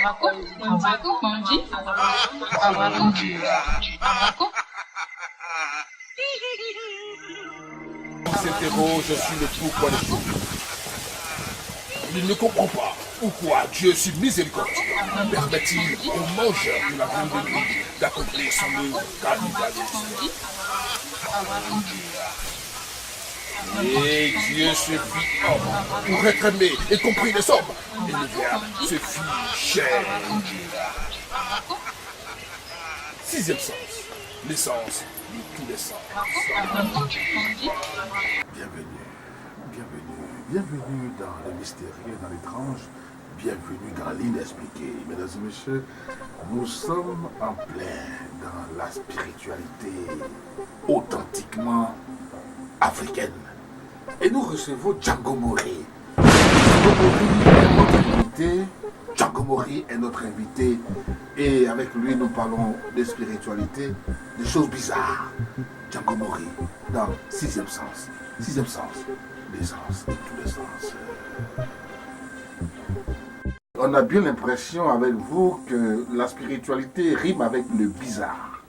Il s'interroge sur le pourquoi des choses. Il ne comprend pas pourquoi Dieu, sur miséricordieux, permet-il aux mangeurs de la viande de nuit d'accomplir son œuvre cannibalisme. Et Dieu se fit homme pour être aimé et compris les hommes. Et le Verbe se fit chair. Sixième sens, l'essence de tous les sens. Bienvenue dans le mystérieux, dans l'étrange, bienvenue dans l'inexpliqué. Mesdames et messieurs, nous sommes en plein dans la spiritualité authentiquement africaine. Et nous recevons Django Mori. Django Mori est notre invité. Et avec lui, nous parlons de spiritualité, de choses bizarres. Django Mori, dans sixième sens. Sixième sens. L'essence de tous les sens. On a bien l'impression avec vous que la spiritualité rime avec le bizarre.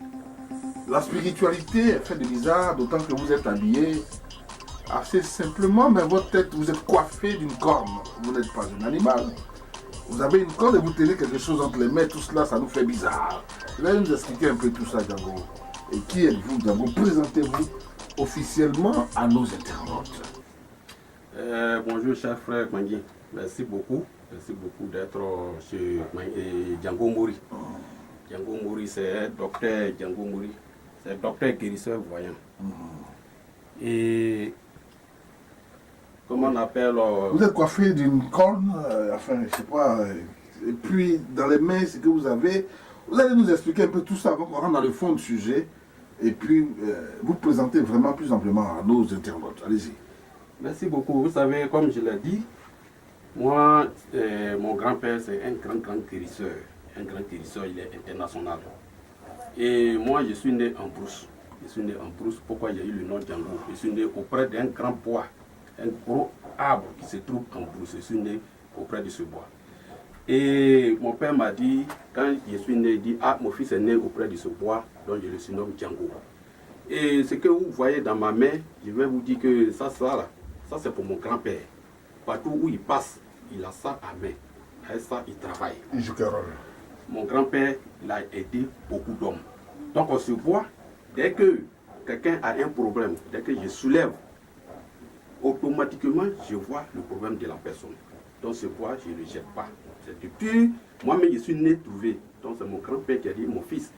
La spiritualité est faite de bizarre, d'autant que vous êtes habillé assez simplement, mais votre tête, vous êtes coiffé d'une corne. Vous n'êtes pas un animal. Vous avez une corne et vous tenez quelque chose entre les mains, tout cela, ça nous fait bizarre. Vous allez nous expliquer un peu tout ça, Django. Et qui êtes-vous, Django? Présentez-vous officiellement à nos internautes. Bonjour cher frère Mangi, merci beaucoup d'être chez Django Mori. Django Mori, c'est docteur Django Mori, c'est docteur guérisseur voyant. Comment on appelle Vous êtes coiffé d'une corne, enfin je sais pas, et puis dans les mains ce que vous avez, vous allez nous expliquer un peu tout ça avant qu'on rentre dans le fond du sujet, et puis vous présenter vraiment plus amplement à nos internautes. Allez-y. Merci beaucoup. Vous savez, comme je l'ai dit, moi, mon grand-père, c'est un grand guérisseur. Un grand guérisseur, il est international. Et moi, je suis né en brousse. Je suis né en brousse. Pourquoi j'ai eu le nom Django? Je suis né auprès d'un grand bois, un gros arbre qui se trouve en brousse. Je suis né auprès de ce bois. Et mon père m'a dit, quand je suis né, il dit, ah, mon fils est né auprès de ce bois, donc je le surnomme Django. Et ce que vous voyez dans ma main, je vais vous dire que ça là, ça c'est pour mon grand-père. Partout où il passe, il a ça à main. Avec ça, il travaille. Il joue quel rôle? Mon grand-père, il a aidé beaucoup d'hommes. Donc on se voit, dès que quelqu'un a un problème, dès que je soulève, automatiquement, je vois le problème de la personne. Donc ce bois, je ne le jette pas. C'est depuis moi-même, je suis né trouvé. Donc c'est mon grand-père qui a dit, mon fils,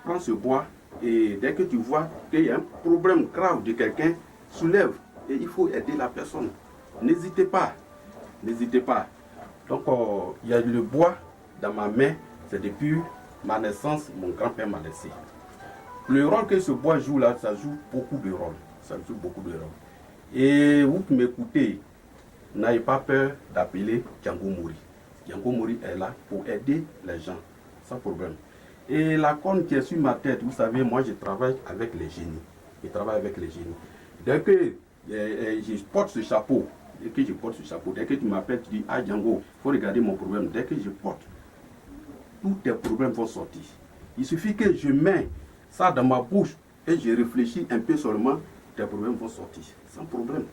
prends ce bois et dès que tu vois qu'il y a un problème grave de quelqu'un, soulève. Et il faut aider la personne. N'hésitez pas. N'hésitez pas. Donc, il y a le bois dans ma main. C'est depuis ma naissance, mon grand-père m'a laissé. Le rôle que ce bois joue là, ça joue beaucoup de rôles. Ça joue beaucoup de rôles. Et vous qui m'écoutez, n'ayez pas peur d'appeler Django Mori. Django Mori est là pour aider les gens, sans problème. Et la corne qui est sur ma tête, vous savez, moi je travaille avec les génies. Je travaille avec les génies. Dès que je porte ce chapeau, dès que tu m'appelles, tu dis, ah Django, il faut regarder mon problème. Dès que je porte, tous tes problèmes vont sortir. Il suffit que je mets ça dans ma bouche et je réfléchis un peu seulement, tes problèmes vont sortir, sans problème.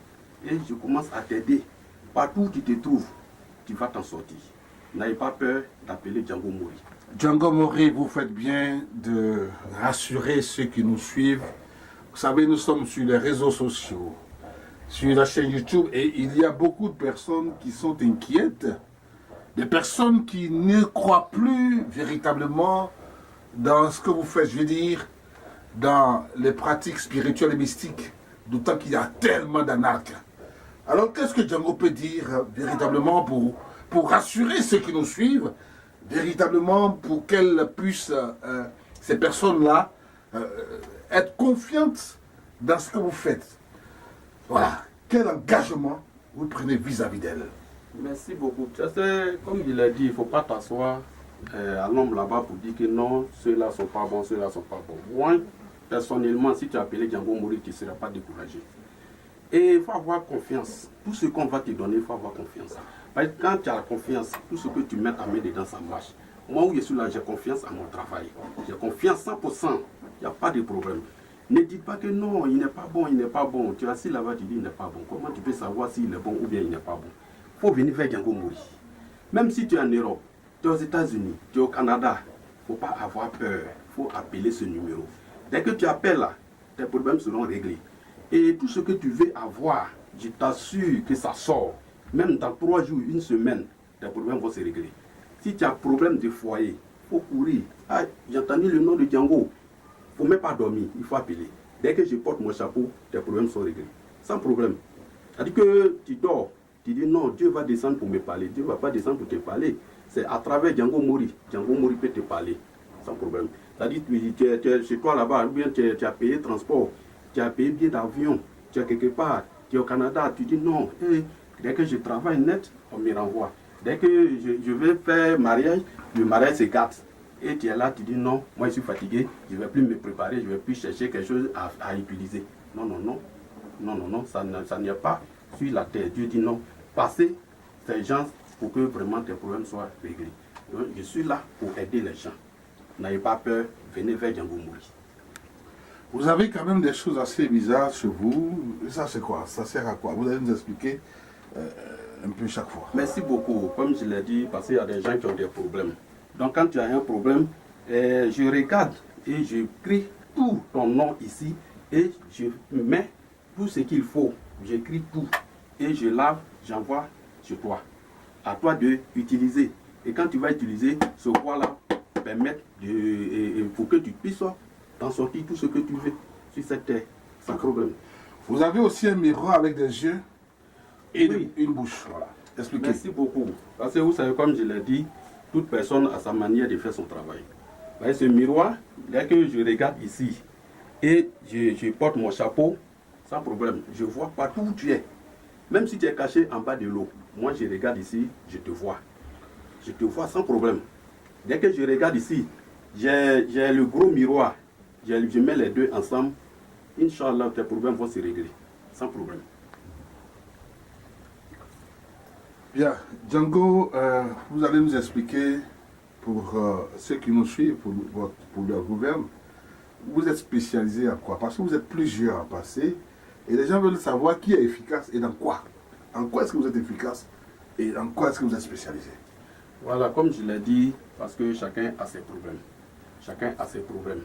Et je commence à t'aider. Partout où tu te trouves, tu vas t'en sortir. N'ayez pas peur d'appeler Django Mori. Django Mori, vous faites bien de rassurer ceux qui nous suivent. Vous savez, nous sommes sur les réseaux sociaux, sur la chaîne YouTube, et il y a beaucoup de personnes qui sont inquiètes, des personnes qui ne croient plus véritablement dans ce que vous faites, je veux dire, dans les pratiques spirituelles et mystiques, d'autant qu'il y a tellement d'anarques. Alors, qu'est-ce que Django peut dire véritablement pour rassurer ceux qui nous suivent, véritablement pour qu'elles puissent, ces personnes-là, être confiantes dans ce que vous faites? Voilà. Quel engagement vous prenez vis-à-vis d'elles? Merci beaucoup. Comme il a dit, il ne faut pas t'asseoir à l'homme là-bas pour dire que non, ceux-là ne sont pas bons, ceux-là ne sont pas bons. Moi, personnellement, si tu as appelé Django Mori, tu ne seras pas découragé. Et il faut avoir confiance. Tout ce qu'on va te donner, il faut avoir confiance. Parce que quand tu as la confiance, tout ce que tu mets ta main dedans, ça marche. Moi où je suis là, j'ai confiance à mon travail. J'ai confiance 100%. Il n'y a pas de problème. Ne dis pas que non, il n'est pas bon, il n'est pas bon. Tu es assis là-bas, tu dis il n'est pas bon. Comment tu peux savoir s'il est bon ou bien il n'est pas bon? Il faut venir faire Django Mori. Même si tu es en Europe, tu es aux États-Unis, tu es au Canada, il ne faut pas avoir peur. Il faut appeler ce numéro. Dès que tu appelles là, tes problèmes seront réglés. Et tout ce que tu veux avoir, je t'assure que ça sort. Même dans 3 jours, 1 semaine, tes problèmes vont se régler. Si tu as problème de foyer, il faut courir. Ah, j'ai entendu le nom de Django. Il ne faut même pas dormir, il faut appeler. Dès que je porte mon chapeau, tes problèmes sont réglés. Sans problème. C'est-à-dire que tu dors, tu dis non, Dieu va descendre pour me parler. Dieu ne va pas descendre pour te parler. C'est à travers Django Mori. Django Mori peut te parler. Sans problème. C'est-à-dire que tu es chez toi là-bas, ou bien tu as payé transport, tu as payé billet d'avion, tu es quelque part, tu es au Canada, tu dis non. Dès que je travaille net, on me renvoie. Dès que je vais faire mariage, le mariage se gâte. Et tu es là, tu dis non, moi je suis fatigué, je ne vais plus me préparer, je ne vais plus chercher quelque chose à utiliser. Non, non, non. Non, non, non, ça n'est pas sur la terre. Dieu dit non. Passez ces gens pour que vraiment tes problèmes soient réglés. Donc, je suis là pour aider les gens. N'ayez pas peur, venez vers Django Mori. Vous avez quand même des choses assez bizarres chez vous. Ça, c'est quoi? Ça sert à quoi? Vous allez nous expliquer un peu chaque fois. Merci beaucoup. Comme je l'ai dit, parce qu'il y a des gens qui ont des problèmes. Donc, quand tu as un problème, je regarde et je crie tout ton nom ici et je mets tout ce qu'il faut. J'écris tout et je lave, j'envoie sur toi. À toi de utiliser. Et quand tu vas utiliser, ce roi-là permet pour que tu puisses t'en sortir tout ce que tu veux sur cette terre, sans problème. Vous avez aussi un miroir avec des yeux et Oui. une bouche. Voilà. Expliquez. Merci beaucoup. Parce que vous savez, comme je l'ai dit, toute personne a sa manière de faire son travail. Vous voyez, ce miroir, dès que je regarde ici et je porte mon chapeau, sans problème, je vois partout où tu es. Même si tu es caché en bas de l'eau, moi je regarde ici, je te vois. Je te vois sans problème. Dès que je regarde ici, j'ai le gros miroir. Je mets les deux ensemble. Inch'Allah, tes problèmes vont se régler. Sans problème. Bien, Django, vous allez nous expliquer, pour ceux qui nous suivent, pour leur gouverne, vous êtes spécialisé en quoi? Parce que vous êtes plusieurs à passer, et les gens veulent savoir qui est efficace et dans quoi. En quoi est-ce que vous êtes efficace et en quoi est-ce que vous êtes spécialisé? Voilà, comme je l'ai dit, parce que chacun a ses problèmes. Chacun a ses problèmes.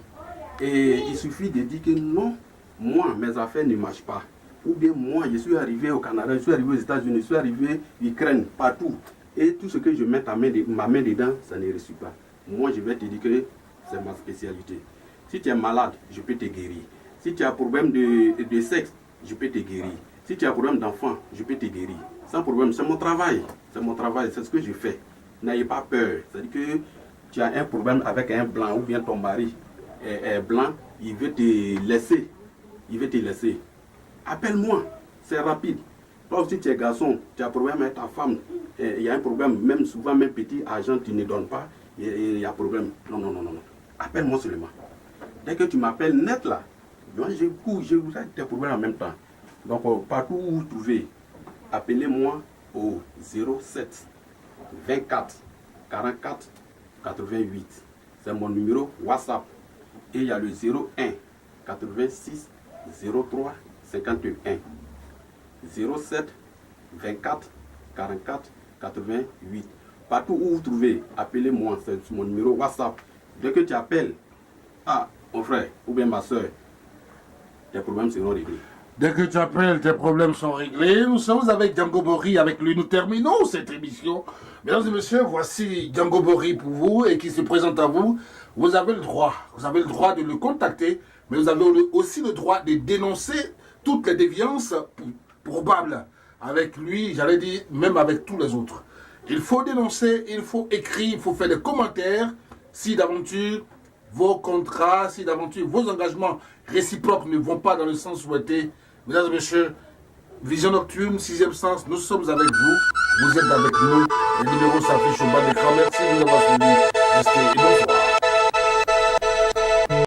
Et il suffit de dire que non, moi, mes affaires ne marchent pas. Ou bien moi, je suis arrivé au Canada, je suis arrivé aux États-Unis, je suis arrivé en Ukraine, partout. Et tout ce que je mets ma main dedans, ça ne réussit pas. Moi, je vais te dire que c'est ma spécialité. Si tu es malade, je peux te guérir. Si tu as un problème de sexe, je peux te guérir. Si tu as un problème d'enfant, je peux te guérir. Sans problème, c'est mon travail. C'est mon travail, c'est ce que je fais. N'ayez pas peur. C'est-à-dire que tu as un problème avec un blanc ou bien ton mari est blanc, il veut te laisser. Il veut te laisser. Appelle-moi, c'est rapide. Toi aussi tu es garçon, tu as un problème avec ta femme, il y a un problème, même souvent, même petit argent, tu ne donnes pas, il y a un problème. Non, non, non, non. Appelle-moi seulement. Dès que tu m'appelles net là, moi je cours, je vous ai tes problèmes en même temps. Donc partout où vous trouvez, appelez-moi au 07 24 44 88. C'est mon numéro WhatsApp. Et il y a le 01 86 03 51. 07 24 44 88. Partout où vous trouvez, appelez-moi, c'est mon numéro WhatsApp. Dès que tu appelles, mon frère ou bien ma soeur, tes problèmes seront réglés. Dès que tu appelles, tes problèmes sont réglés. Nous sommes avec Django Mori, avec lui nous terminons cette émission. Mesdames et messieurs, voici Django Mori pour vous et qui se présente à vous. Vous avez le droit de le contacter, mais vous avez aussi le droit de dénoncer toutes les déviances probables avec lui, j'allais dire, même avec tous les autres. Il faut dénoncer, il faut écrire, il faut faire des commentaires si d'aventure vos contrats, si d'aventure vos engagements réciproques ne vont pas dans le sens souhaité. Mesdames et messieurs, Vision Nocturne, 6e sens, nous sommes avec vous. Vous êtes avec nous. Les numéros s'affichent au bas de l'écran. Merci de nous avoir suivis. Restez et bonne soirée.